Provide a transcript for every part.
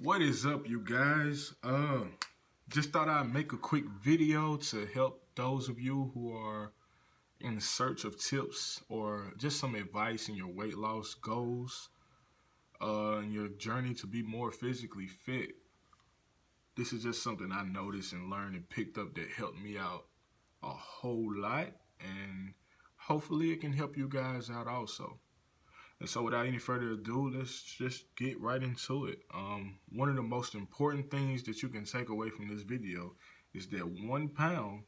What is up, you guys? Just thought I'd make a quick video to help those of you who are in search of tips or just some advice in your weight loss goals, in your journey to be more physically fit. This is just something I noticed and learned and picked up that helped me out a whole lot, and hopefully it can help you guys out also. And so, without any further ado, let's just get right into it. One of the most important things that you can take away from this video is that 1 pound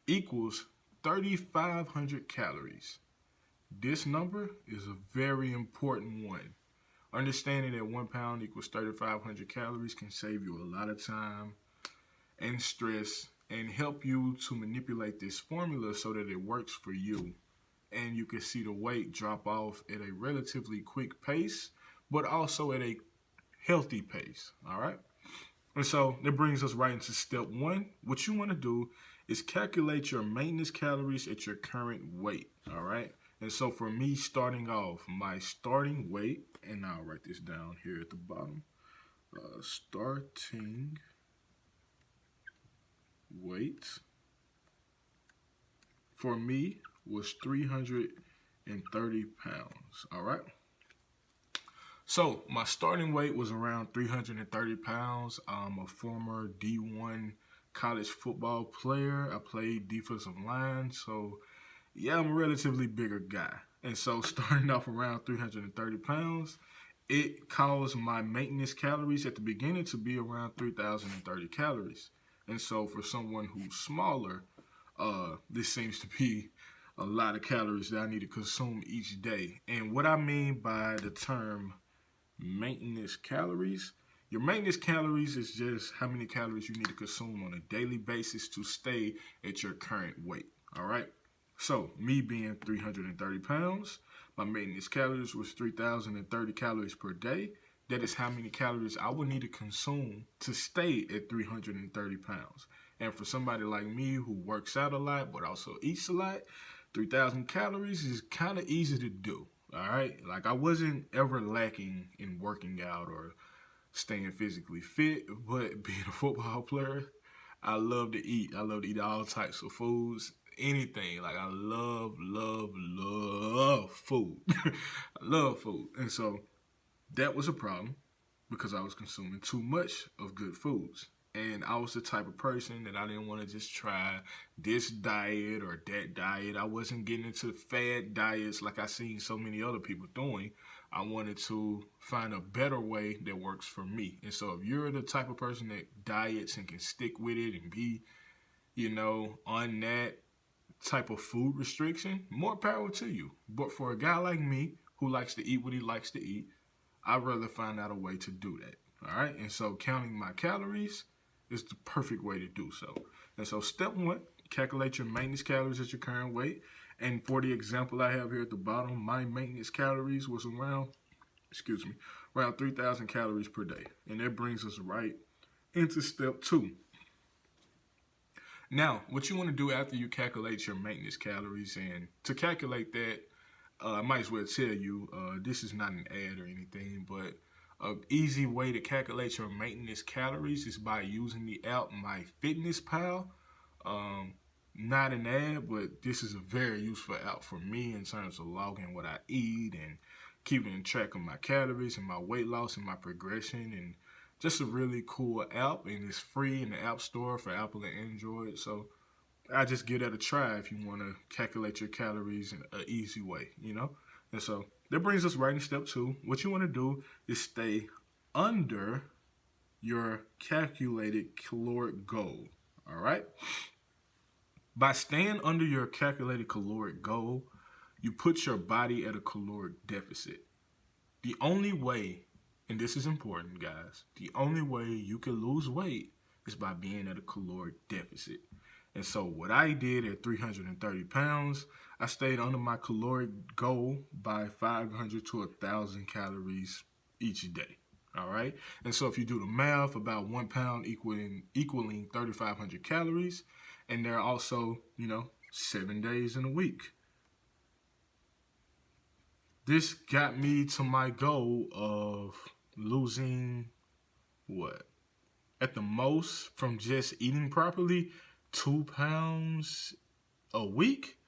equals 3,500 calories. This number is a very important one. Understanding that 1 pound equals 3,500 calories can save you a lot of time and stress and help you to manipulate this formula so that it works for you, and you can see the weight drop off at a relatively quick pace, but also at a healthy pace. All right. And so that brings us right into step one. What you want to do is calculate your maintenance calories at your current weight. All right. And so for me, starting off, my starting weight, and I'll write this down here at the bottom. Starting weight for me was 330 pounds. All right. So my starting weight was around 330 pounds. I'm a former D1 college football player. I played defensive line. So yeah, I'm a relatively bigger guy. And so starting off around 330 pounds, it caused my maintenance calories at the beginning to be around 3,030 calories. And so for someone who's smaller, this seems to be a lot of calories that I need to consume each day. And what I mean by the term maintenance calories, your maintenance calories is just how many calories you need to consume on a daily basis to stay at your current weight. All right. So me being 330 pounds, my maintenance calories was 3,030 calories per day. That is how many calories I would need to consume to stay at 330 pounds. And for somebody like me who works out a lot but also eats a lot, 3,000 calories is kind of easy to do. All right. Like, I wasn't ever lacking in working out or staying physically fit, but being a football player, I love to eat. I love to eat all types of foods, anything. Like, I love food. I love food. And so that was a problem because I was consuming too much of good foods. And I was the type of person that I didn't want to just try this diet or that diet. I wasn't getting into fad diets like I seen so many other people doing. I wanted to find a better way that works for me. And so if you're the type of person that diets and can stick with it and be, on that type of food restriction, more power to you. But for a guy like me who likes to eat what he likes to eat, I'd rather find out a way to do that. All right. And so counting my calories is the perfect way to do so. And so step one, calculate your maintenance calories at your current weight. And for the example I have here at the bottom, my maintenance calories was around 3,000 calories per day. And that brings us right into step two. Now, what you want to do after you calculate your maintenance calories, and to calculate that, I might as well tell you, this is not an ad or anything, but an easy way to calculate your maintenance calories is by using the app MyFitnessPal. Not an ad, but this is a very useful app for me in terms of logging what I eat and keeping track of my calories and my weight loss and my progression, and just a really cool app, and it's free in the App Store for Apple and Android. So I just give that a try if you want to calculate your calories in an easy way, And so that brings us right in step two. What you want to do is stay under your calculated caloric goal. All right. By staying under your calculated caloric goal, you put your body at a caloric deficit. The only way, and this is important, guys, the only way you can lose weight is by being at a caloric deficit. And so what I did at 330 pounds, I stayed under my caloric goal by 500 to 1,000 calories each day. All right. And so if you do the math, about 1 pound equaling 3,500 calories. And there are also, 7 days in a week. This got me to my goal of losing what? At the most, from just eating properly, 2 pounds a week.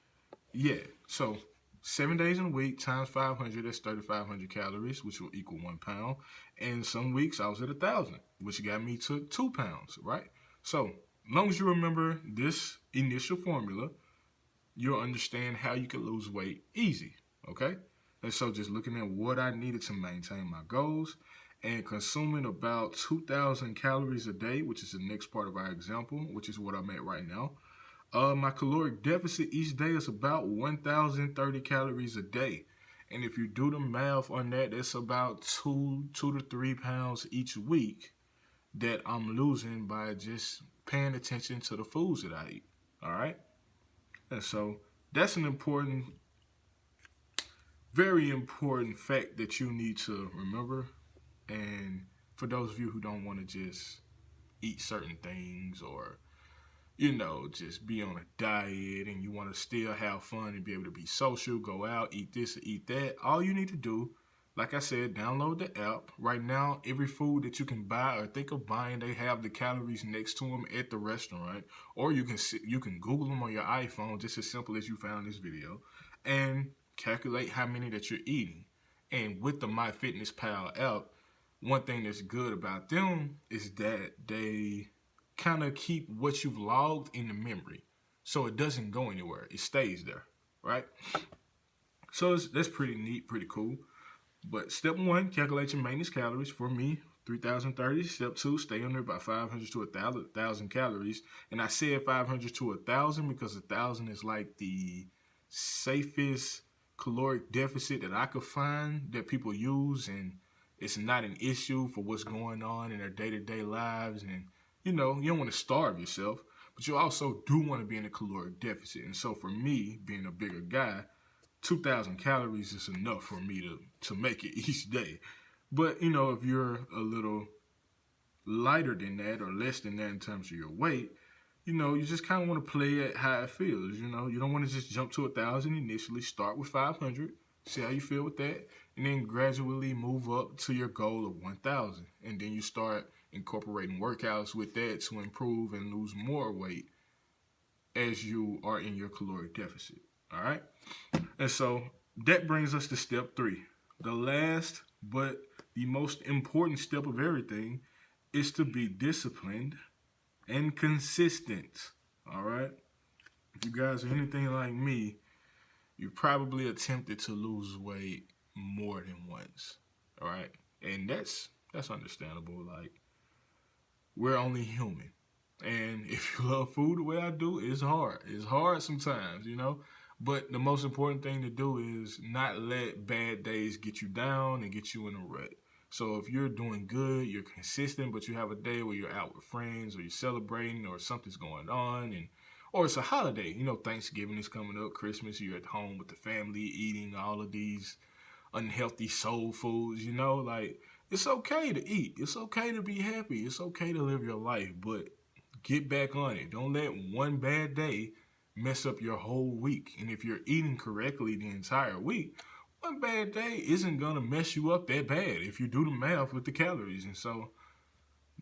Yeah. So 7 days in a week times 500, that's 3,500 calories, which will equal 1 pound. And some weeks I was at 1,000, which got me to 2 pounds, right? So as long as you remember this initial formula, you'll understand how you can lose weight easy, okay? And so just looking at what I needed to maintain my goals and consuming about 2,000 calories a day, which is the next part of our example, which is what I'm at right now. My caloric deficit each day is about 1,030 calories a day. And if you do the math on that, that's about 2 to 3 pounds each week that I'm losing by just paying attention to the foods that I eat. All right? And so that's an important, very important fact that you need to remember. And for those of you who don't want to just eat certain things or, just be on a diet and you want to still have fun and be able to be social, go out, eat this, eat that, all you need to do, like I said, download the app. Right now, every food that you can buy or think of buying, they have the calories next to them at the restaurant. Or you can Google them on your iPhone, just as simple as you found this video, and calculate how many that you're eating. And with the MyFitnessPal app, one thing that's good about them is that they kind of keep what you've logged in the memory. So it doesn't go anywhere. It stays there, right? So that's pretty neat, pretty cool. But step one, calculate your maintenance calories. For me, 3,030. Step two, stay under about 500 to 1,000 calories. And I said 500 to 1,000 because 1,000 is like the safest caloric deficit that I could find that people use, and it's not an issue for what's going on in their day-to-day lives. And you don't want to starve yourself, but you also do want to be in a caloric deficit. And so for me, being a bigger guy, 2,000 calories is enough for me to make it each day. But, if you're a little lighter than that or less than that in terms of your weight, you just kind of want to play it how it feels. You don't want to just jump to 1,000 initially. Start with 500, see how you feel with that, and then gradually move up to your goal of 1,000. And then you start incorporating workouts with that to improve and lose more weight as you are in your caloric deficit. All right? And so that brings us to step 3. The last but the most important step of everything is to be disciplined and consistent. All right? If you guys are anything like me, you probably attempted to lose weight more than once. All right? And that's understandable. Like, we're only human. And if you love food the way I do, it's hard. It's hard sometimes, But the most important thing to do is not let bad days get you down and get you in a rut. So if you're doing good, you're consistent, but you have a day where you're out with friends or you're celebrating or something's going on, or it's a holiday, Thanksgiving is coming up, Christmas, you're at home with the family eating all of these unhealthy soul foods, like, it's okay to eat. It's okay to be happy. It's okay to live your life, but get back on it. Don't let one bad day mess up your whole week. And if you're eating correctly the entire week, one bad day isn't going to mess you up that bad if you do the math with the calories. And so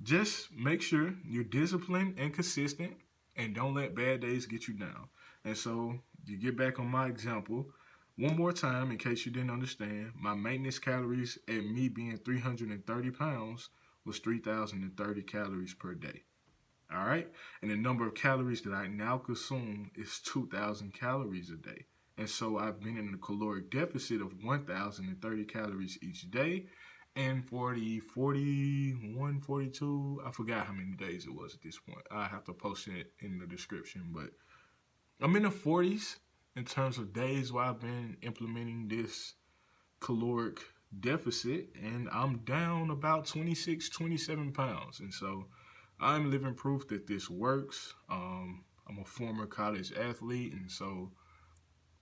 just make sure you're disciplined and consistent and don't let bad days get you down. And so you get back on my example. One more time, in case you didn't understand, my maintenance calories at me being 330 pounds was 3,030 calories per day. All right? And the number of calories that I now consume is 2,000 calories a day. And so I've been in a caloric deficit of 1,030 calories each day. And for the 41, 42, I forgot how many days it was at this point. I have to post it in the description. But I'm in the 40s in terms of days where I've been implementing this caloric deficit. And I'm down about 26, 27 pounds. And so I'm living proof that this works. I'm a former college athlete, and so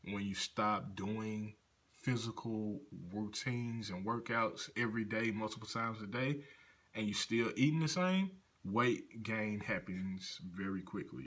when you stop doing physical routines and workouts every day, multiple times a day, and you still eating the same, weight gain happens very quickly.